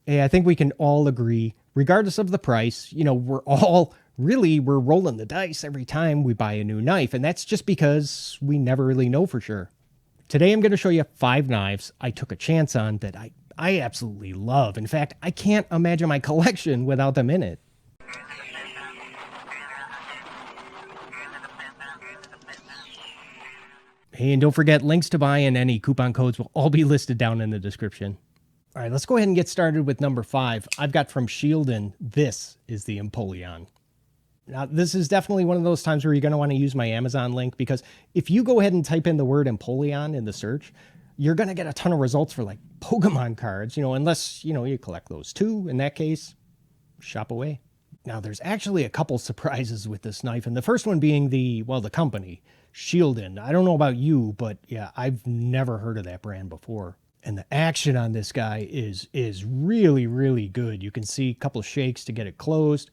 Hey, I think we can all agree, regardless of the price, we're rolling the dice every time we buy a new knife. And that's just because we never really know for sure. Today, I'm going to show you 5 knives I took a chance on that I absolutely love. In fact, I can't imagine my collection without them in it. Hey, and don't forget, links to buy and any coupon codes will all be listed down in the description. All right, let's go ahead and get started with number 5. I've got from Shieldin. This is the Empoleon. Now, this is definitely one of those times where you're going to want to use my Amazon link, because if you go ahead and type in the word Empoleon in the search, you're going to get a ton of results for like Pokemon cards, unless, you collect those too. In that case, shop away. Now, there's actually a couple surprises with this knife, and the first one being the company, Shieldin. I don't know about you, but yeah, I've never heard of that brand before. And the action on this guy is really, really good. You can see a couple of shakes to get it closed.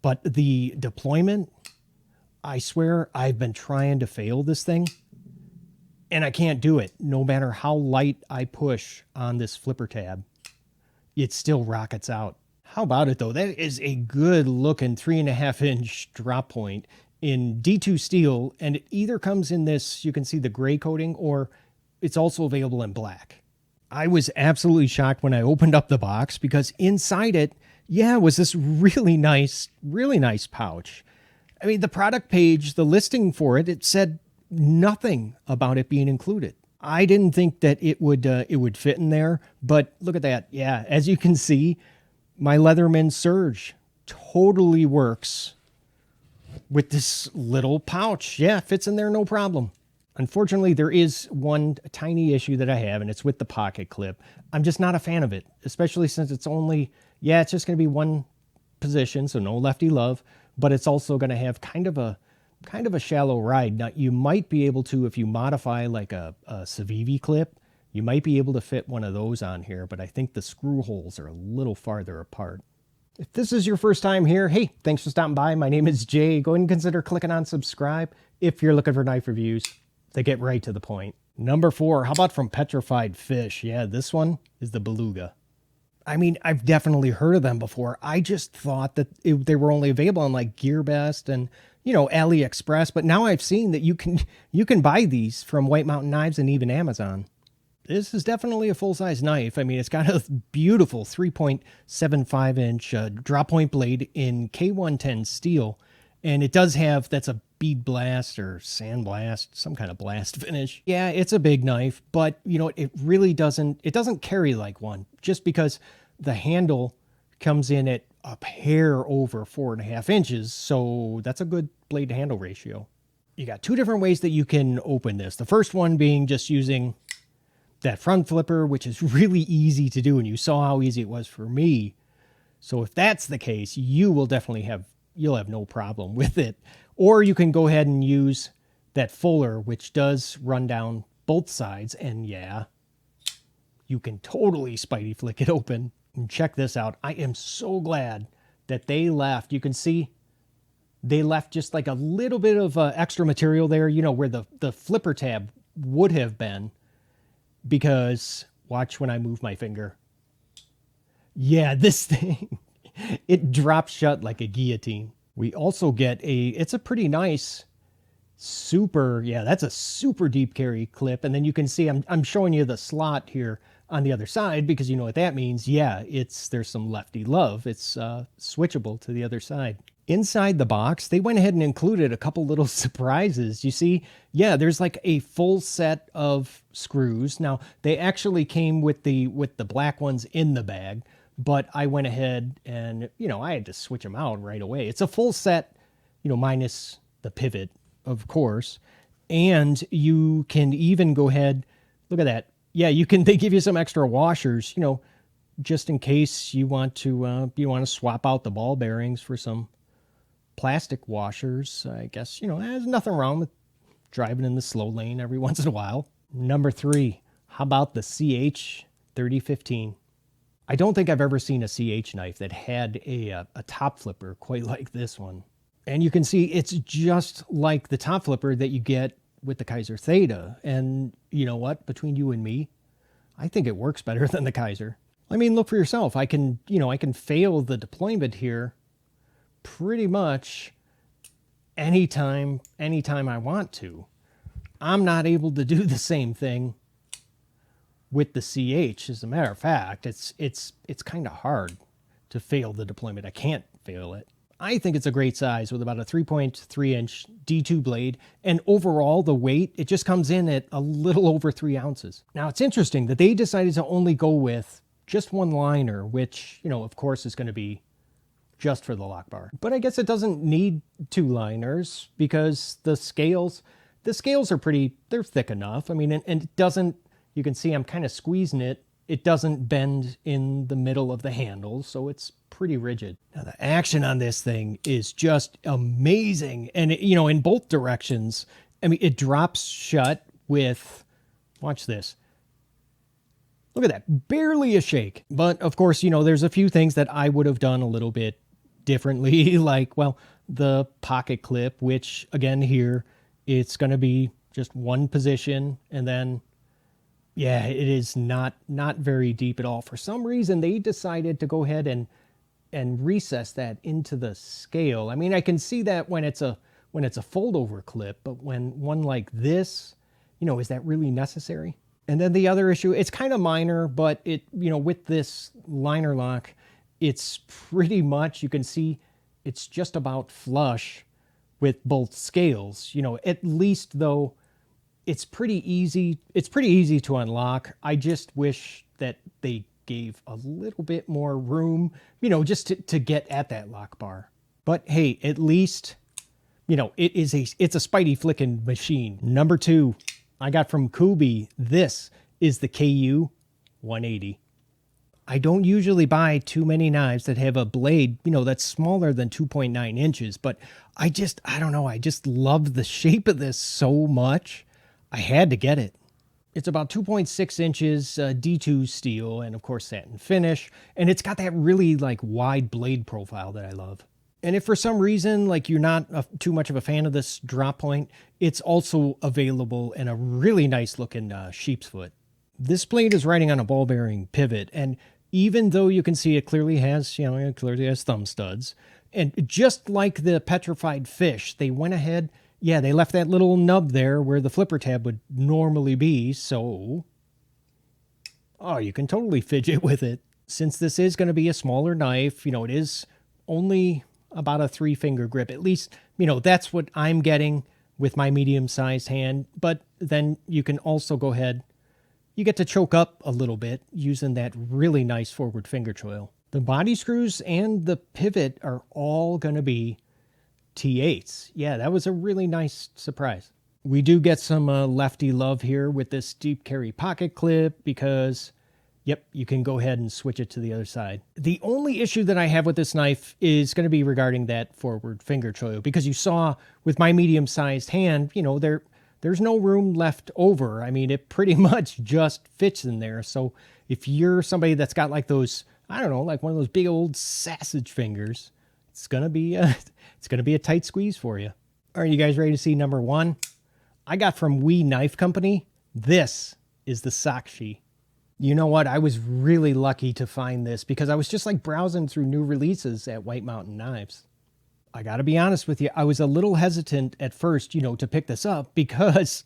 But the deployment, I swear I've been trying to fail this thing, and I can't do it. No matter how light I push on this flipper tab, it still rockets out. How about it, though? That is a good-looking 3.5-inch drop point in D2 steel, and it either comes in this, you can see the gray coating, or it's also available in black. I was absolutely shocked when I opened up the box, because inside it, was this really nice pouch. I mean, the product page, the listing for it, it said nothing about it being included. I didn't think that it would fit in there, but look at that. Yeah, as you can see, my Leatherman Surge totally works with this little pouch. Yeah, fits in there no problem. Unfortunately, there is one tiny issue that I have, and it's with the pocket clip. I'm just not a fan of it, especially since it's only, it's just going to be one position, so no lefty love, but it's also going to have kind of a shallow ride. Now, you might be able to, if you modify like a Civivi clip, you might be able to fit one of those on here, but I think the screw holes are a little farther apart. If this is your first time here, hey, thanks for stopping by. My name is Jay. Go ahead and consider clicking on subscribe if you're looking for knife reviews. They get right to the point. Number 4, how about from Petrified Fish? Yeah, this one is the Beluga. I mean, I've definitely heard of them before. I just thought that they were only available on like GearBest and, AliExpress. But now I've seen that you can buy these from White Mountain Knives and even Amazon. This is definitely a full-size knife. I mean, it's got a beautiful 3.75-inch drop point blade in K110 steel. And it does have, that's a bead blast or sand blast, some kind of blast finish. Yeah, it's a big knife, but it really doesn't carry like one, just because the handle comes in at a hair over 4.5 inches. So that's a good blade to handle ratio. You got 2 different ways that you can open this. The first one being just using that front flipper, which is really easy to do. And you saw how easy it was for me. So if that's the case, you'll have no problem with it. Or you can go ahead and use that fuller, which does run down both sides. And yeah, you can totally Spidey flick it open. And check this out. I am so glad that they left. You can see they left just like a little bit of extra material there, where the flipper tab would have been. Because watch when I move my finger. Yeah, this thing, it drops shut like a guillotine. We also get it's a pretty nice that's a super deep carry clip. And then you can see I'm showing you the slot here on the other side, because you know what that means. Yeah, there's some lefty love. It's switchable to the other side. Inside the box, they went ahead and included a couple little surprises. You see, yeah, there's like a full set of screws. Now, they actually came with the black ones in the bag, but I went ahead and, I had to switch them out right away. It's a full set, minus the pivot, of course. And you can even go ahead, look at that. Yeah, they give you some extra washers, just in case you want to swap out the ball bearings for some plastic washers. I guess, there's nothing wrong with driving in the slow lane every once in a while. Number 3, how about the CH 3015? I don't think I've ever seen a CH knife that had a top flipper quite like this one. And you can see it's just like the top flipper that you get with the Kaiser Theta. And you know what? Between you and me, I think it works better than the Kaiser. I mean, look for yourself. I can, I can fail the deployment here pretty much anytime I want to. I'm not able to do the same thing with the CH. As a matter of fact, it's kind of hard to fail the deployment. I can't fail it. I think it's a great size with about a 3.3 inch D2 blade, and overall the weight, it just comes in at a little over 3 ounces. Now it's interesting that they decided to only go with just one liner, which, of course is going to be just for the lock bar. But I guess it doesn't need 2 liners because the scales are they're thick enough. I mean, and it doesn't, you can see I'm kind of squeezing it. It doesn't bend in the middle of the handle, so it's pretty rigid. Now the action on this thing is just amazing. And in both directions, I mean, it drops shut with, watch this. Look at that, barely a shake. But of course, there's a few things that I would have done a little bit differently, like, well, the pocket clip, which again here, it's going to be just one position, and then, yeah, it is not very deep at all. For some reason, they decided to go ahead and recess that into the scale. I mean, I can see that when it's a fold over clip, but when one like this, is that really necessary? And then the other issue, it's kind of minor, but it, with this liner lock, it's pretty much, you can see it's just about flush with both scales. At least though, it's pretty easy. It's pretty easy to unlock. I just wish that they gave a little bit more room, just to get at that lock bar. But hey, at least, it's a Spidey flicking machine. Number 2, I got from Kubey. This is the KU180. I don't usually buy too many knives that have a blade, that's smaller than 2.9 inches, but I don't know. I just love the shape of this so much. I had to get it. It's about 2.6 inches D2 steel, and of course satin finish, and it's got that really wide blade profile that I love. And if for some reason you're not too much of a fan of this drop point, it's also available in a really nice looking sheep's foot. This blade is riding on a ball bearing pivot, and even though you can see it clearly has thumb studs, and just like the Petrified fish, they went ahead, they left that little nub there where the flipper tab would normally be, so you can totally fidget with it. Since this is going to be a smaller knife, it is only about a 3-finger grip. At least, that's what I'm getting with my medium-sized hand. But then you can also go ahead, you get to choke up a little bit using that really nice forward finger choil. The body screws and the pivot are all going to be T8s. Yeah, that was a really nice surprise. We do get some lefty love here with this deep carry pocket clip because, yep, you can go ahead and switch it to the other side. The only issue that I have with this knife is going to be regarding that forward finger choil, because you saw with my medium-sized hand, there's no room left over. I mean, it pretty much just fits in there. So if you're somebody that's got those, I don't know, one of those big old sausage fingers, it's going to be a tight squeeze for you. Are you guys ready to see number 1? I got from We Knife Company. This is the Sakshi. You know what? I was really lucky to find this because I was just browsing through new releases at White Mountain Knives. I got to be honest with you. I was a little hesitant at first, to pick this up because,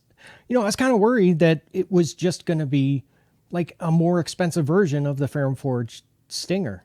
I was kind of worried that it was just going to be a more expensive version of the Ferrum Forge Stinger.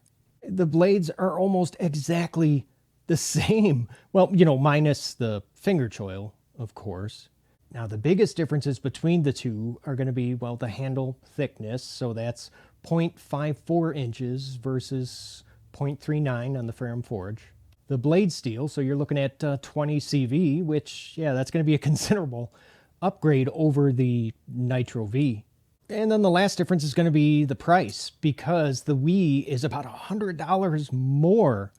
The blades are almost exactly the same. Well, minus the finger choil, of course. Now, the biggest differences between the two are going to be, the handle thickness. So that's 0.54 inches versus 0.39 on the Ferrum Forge. The blade steel, so you're looking at 20 CV, which, that's going to be a considerable upgrade over the Nitro V. And then the last difference is going to be the price, because the Wii is about $100 more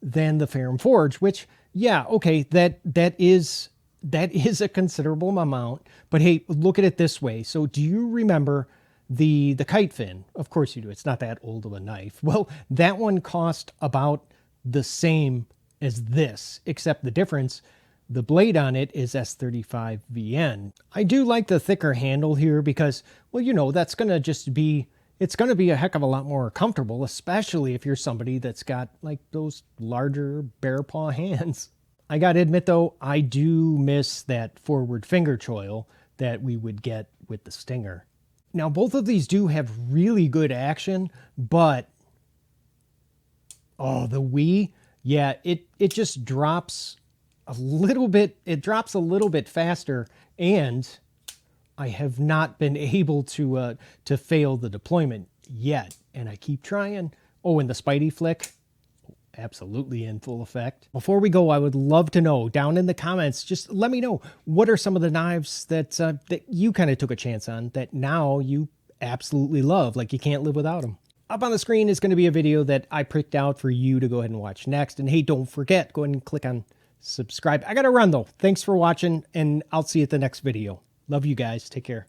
than the Ferrum Forge, which, okay, that is a considerable amount. But hey, look at it this way. So do you remember the kite fin? Of course you do. It's not that old of a knife. Well, that one cost about the same as this, except the difference, the blade on it is S35VN. I do like the thicker handle here because, that's going to just be, it's going to be a heck of a lot more comfortable, especially if you're somebody that's got like those larger bear paw hands. I got to admit though, I do miss that forward finger choil that we would get with the Stinger. Now both of these do have really good action, but oh, the Wii, yeah, it just drops a little bit. It drops a little bit faster, and I have not been able to fail the deployment yet, and I keep trying. Oh, and the Spidey flick, absolutely in full effect. Before we go, I would love to know down in the comments, just let me know, what are some of the knives that that you kind of took a chance on that now you absolutely love, like you can't live without them. Up on the screen is going to be a video that I picked out for you to go ahead and watch next. And hey, don't forget, go ahead and click on subscribe. I got to run though. Thanks for watching, and I'll see you at the next video. Love you guys. Take care.